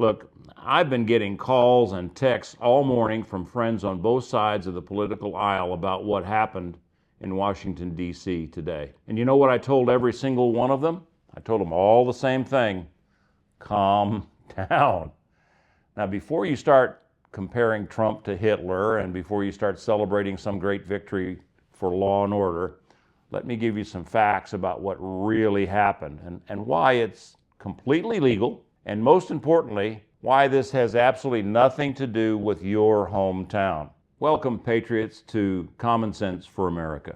Look, I've been getting calls and texts all morning from friends on both sides of the political aisle about what happened in Washington, D.C. today. And you know what I told every single one of them? I told them all the same thing. Calm down. Now, before you start comparing Trump to Hitler and before you start celebrating some great victory for law and order, let me give you some facts about what really happened and why it's completely legal, and most importantly, why this has absolutely nothing to do with your hometown. Welcome, patriots, to Common Sense for America.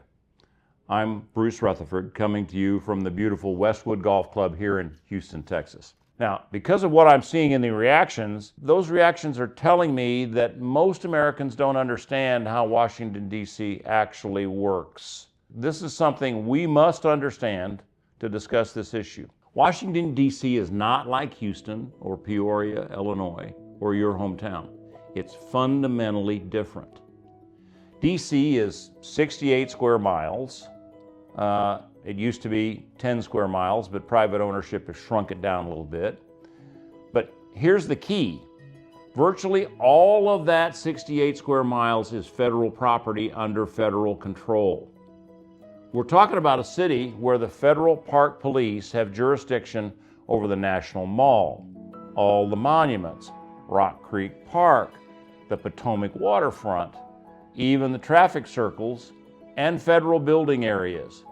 I'm Bruce Rutherford, coming to you from the beautiful Westwood Golf Club here in Houston, Texas. Now, because of what I'm seeing in the reactions, those reactions are telling me that most Americans don't understand how Washington, D.C. actually works. This is something we must understand to discuss this issue. Washington, D.C. is not like Houston or Peoria, Illinois, or your hometown. It's fundamentally different. D.C. is 68 square miles. It used to be 10 square miles, but private ownership has shrunk it down a little bit. But here's the key. Virtually all of that 68 square miles is federal property under federal control. We're talking about a city where the federal park police have jurisdiction over the National Mall, all the monuments, Rock Creek Park, the Potomac waterfront, even the traffic circles, and federal building areas.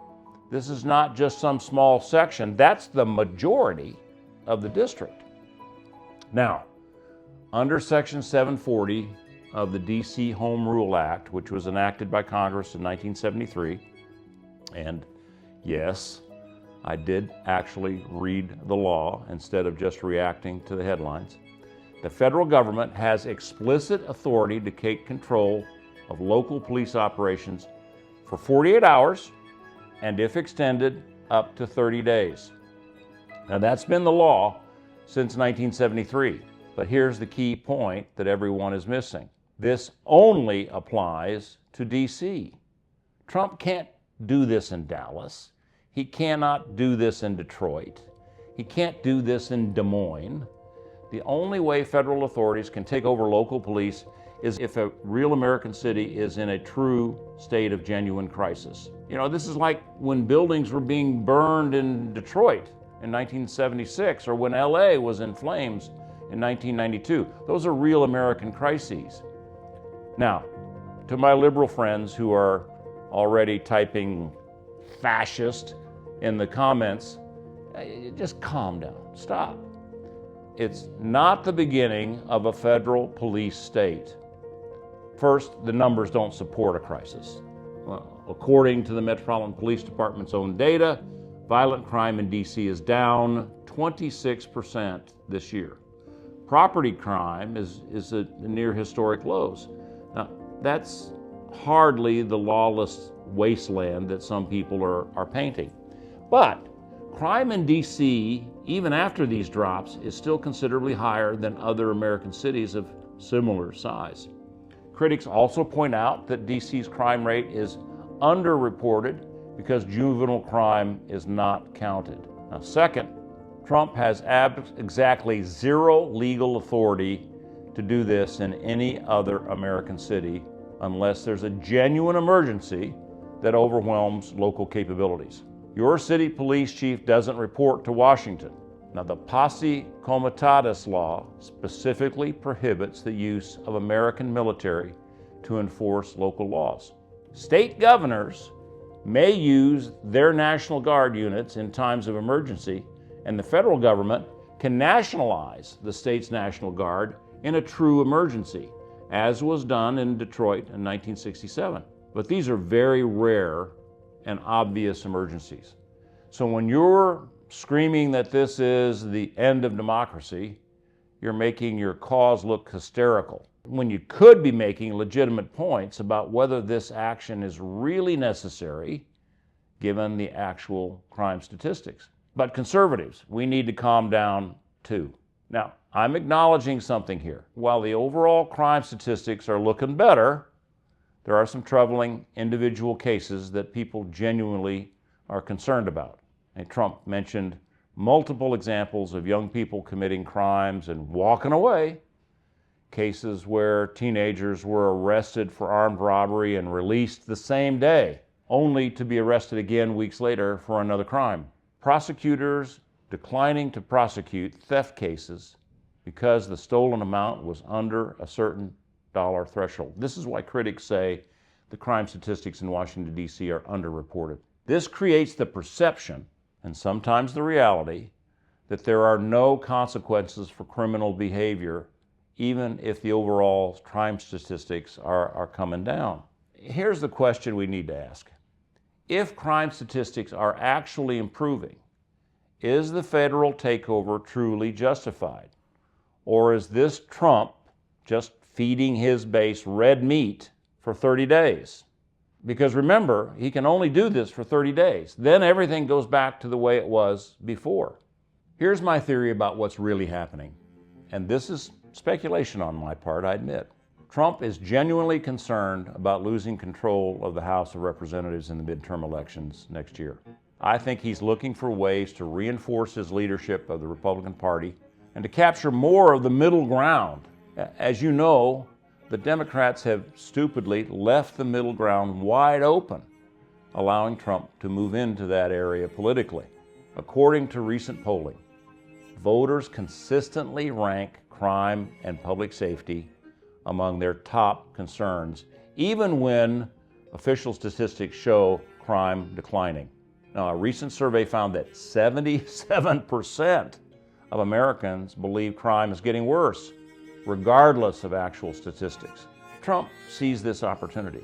This is not just some small section, that's the majority of the district. Now, under Section 740 of the D.C. Home Rule Act, which was enacted by Congress in 1973, and yes, I did actually read the law instead of just reacting to the headlines. The federal government has explicit authority to take control of local police operations for 48 hours and, if extended, up to 30 days. Now, that's been the law since 1973. But here's the key point that everyone is missing. This only applies to D.C. Trump can't do this in Dallas. He cannot do this in Detroit. He can't do this in Des Moines. The only way federal authorities can take over local police is if a real American city is in a true state of genuine crisis. You know, this is like when buildings were being burned in Detroit in 1976, or when LA was in flames in 1992. Those are real American crises. Now, to my liberal friends who are already typing fascist in the comments, just calm down, stop. It's not the beginning of a federal police state. First, the numbers don't support a crisis. Well, according to the Metropolitan Police Department's own data, violent crime in D.C. is down 26% this year. Property crime is at near historic lows. Now, that's hardly the lawless wasteland that some people are painting. But crime in D.C., even after these drops, is still considerably higher than other American cities of similar size. Critics also point out that D.C.'s crime rate is underreported because juvenile crime is not counted. Now, second, Trump has exactly zero legal authority to do this in any other American city unless there's a genuine emergency that overwhelms local capabilities. Your city police chief doesn't report to Washington. Now, the Posse Comitatus law specifically prohibits the use of American military to enforce local laws. State governors may use their National Guard units in times of emergency, and the federal government can nationalize the state's National Guard in a true emergency, as was done in Detroit in 1967. But these are very rare and obvious emergencies. So when you're screaming that this is the end of democracy, you're making your cause look hysterical, when you could be making legitimate points about whether this action is really necessary given the actual crime statistics. But conservatives, we need to calm down too. Now, I'm acknowledging something here. While the overall crime statistics are looking better, there are some troubling individual cases that people genuinely are concerned about. And Trump mentioned multiple examples of young people committing crimes and walking away, cases where teenagers were arrested for armed robbery and released the same day, only to be arrested again weeks later for another crime. Prosecutors declining to prosecute theft cases because the stolen amount was under a certain dollar threshold. This is why critics say the crime statistics in Washington, D.C. are underreported. This creates the perception, and sometimes the reality, that there are no consequences for criminal behavior, even if the overall crime statistics are coming down. Here's the question we need to ask. If crime statistics are actually improving, is the federal takeover truly justified? Or is this Trump just feeding his base red meat for 30 days? Because remember, he can only do this for 30 days. Then everything goes back to the way it was before. Here's my theory about what's really happening. And this is speculation on my part, I admit. Trump is genuinely concerned about losing control of the House of Representatives in the midterm elections next year. I think he's looking for ways to reinforce his leadership of the Republican Party and to capture more of the middle ground. As you know, the Democrats have stupidly left the middle ground wide open, allowing Trump to move into that area politically. According to recent polling, voters consistently rank crime and public safety among their top concerns, even when official statistics show crime declining. Now, a recent survey found that 77% of Americans believe crime is getting worse, regardless of actual statistics. Trump sees this opportunity.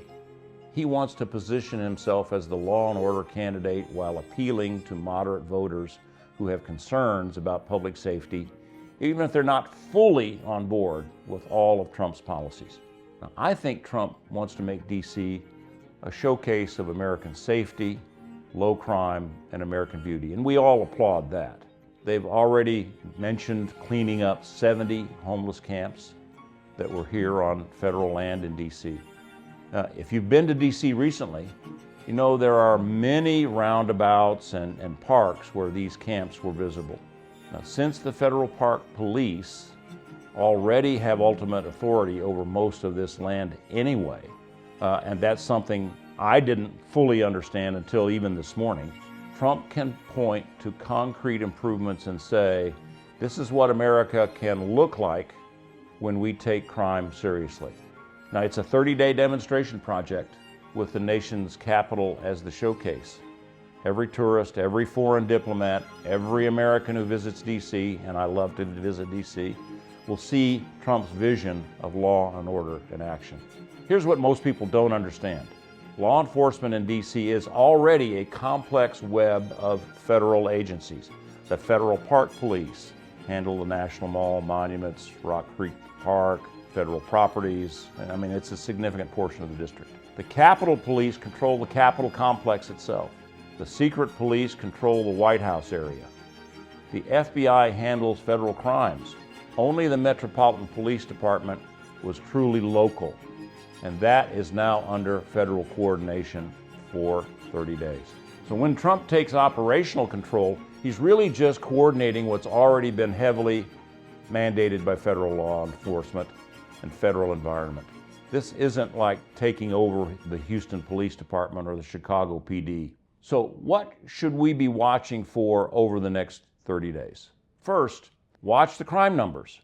He wants to position himself as the law and order candidate while appealing to moderate voters who have concerns about public safety, even if they're not fully on board with all of Trump's policies. Now, I think Trump wants to make D.C. a showcase of American safety, low crime, and American beauty, and we all applaud that. They've already mentioned cleaning up 70 homeless camps that were here on federal land in D.C. If you've been to D.C. recently, you know there are many roundabouts and parks where these camps were visible. Now, since the federal park police already have ultimate authority over most of this land anyway, and that's something I didn't fully understand until even this morning, Trump can point to concrete improvements and say, this is what America can look like when we take crime seriously. Now, it's a 30-day demonstration project with the nation's capital as the showcase. Every tourist, every foreign diplomat, every American who visits D.C., and I love to visit D.C., will see Trump's vision of law and order in action. Here's what most people don't understand. Law enforcement in D.C. is already a complex web of federal agencies. The Federal Park Police handle the National Mall, monuments, Rock Creek Park, federal properties. I mean, it's a significant portion of the district. The Capitol Police control the Capitol complex itself. The secret police control the White House area. The FBI handles federal crimes. Only the Metropolitan Police Department was truly local, and that is now under federal coordination for 30 days. So when Trump takes operational control, he's really just coordinating what's already been heavily mandated by federal law enforcement and federal environment. This isn't like taking over the Houston Police Department or the Chicago PD. So what should we be watching for over the next 30 days? First, watch the crime numbers.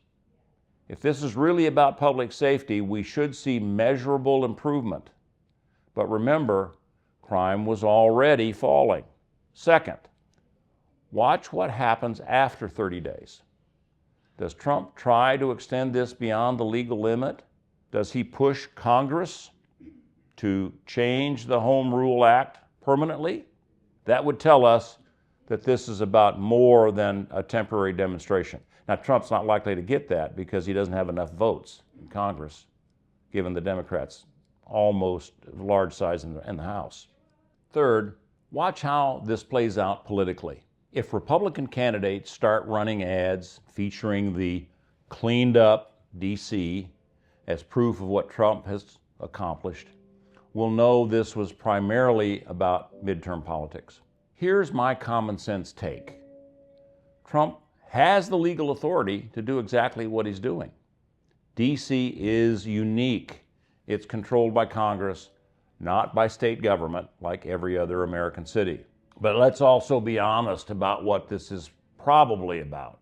If this is really about public safety, we should see measurable improvement. But remember, crime was already falling. Second, watch what happens after 30 days. Does Trump try to extend this beyond the legal limit? Does he push Congress to change the Home Rule Act permanently? That would tell us that this is about more than a temporary demonstration. Now, Trump's not likely to get that because he doesn't have enough votes in Congress, given the Democrats' almost large size in the House. Third, watch how this plays out politically. If Republican candidates start running ads featuring the cleaned up D.C. as proof of what Trump has accomplished, we'll know this was primarily about midterm politics. Here's my common sense take. Trump has the legal authority to do exactly what he's doing. D.C. is unique. It's controlled by Congress, not by state government like every other American city. But let's also be honest about what this is probably about.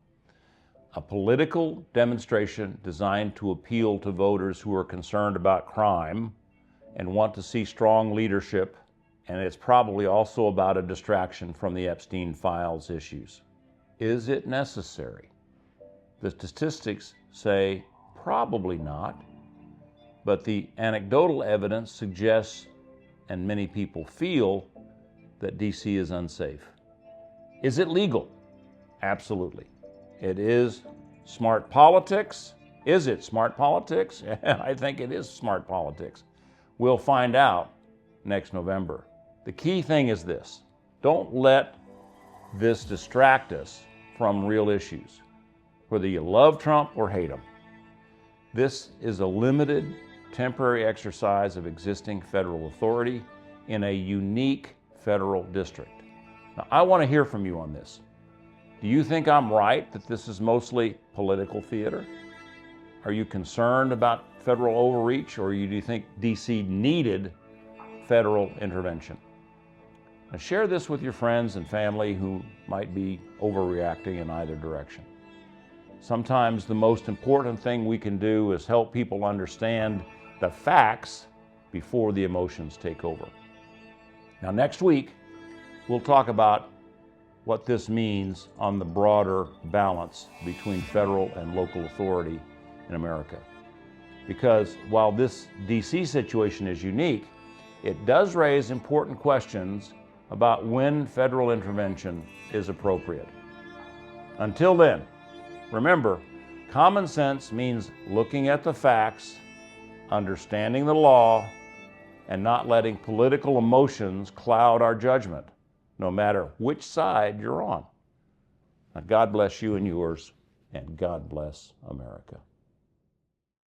A political demonstration designed to appeal to voters who are concerned about crime and want to see strong leadership, and it's probably also about a distraction from the Epstein files issues. Is it necessary? The statistics say probably not, but the anecdotal evidence suggests, and many people feel, that D.C. is unsafe. Is it legal? Absolutely. It is smart politics. Is it smart politics? I think it is smart politics. We'll find out next November. The key thing is this: don't let this distract us from real issues, whether you love Trump or hate him. This is a limited, temporary exercise of existing federal authority in a unique federal district. Now, I want to hear from you on this. Do you think I'm right that this is mostly political theater? Are you concerned about federal overreach, or do you think D.C. needed federal intervention? Now, share this with your friends and family who might be overreacting in either direction. Sometimes the most important thing we can do is help people understand the facts before the emotions take over. Now, next week, we'll talk about what this means on the broader balance between federal and local authority in America. Because while this D.C. situation is unique, it does raise important questions about when federal intervention is appropriate. Until then, remember, common sense means looking at the facts, understanding the law, and not letting political emotions cloud our judgment, no matter which side you're on. Now, God bless you and yours, and God bless America.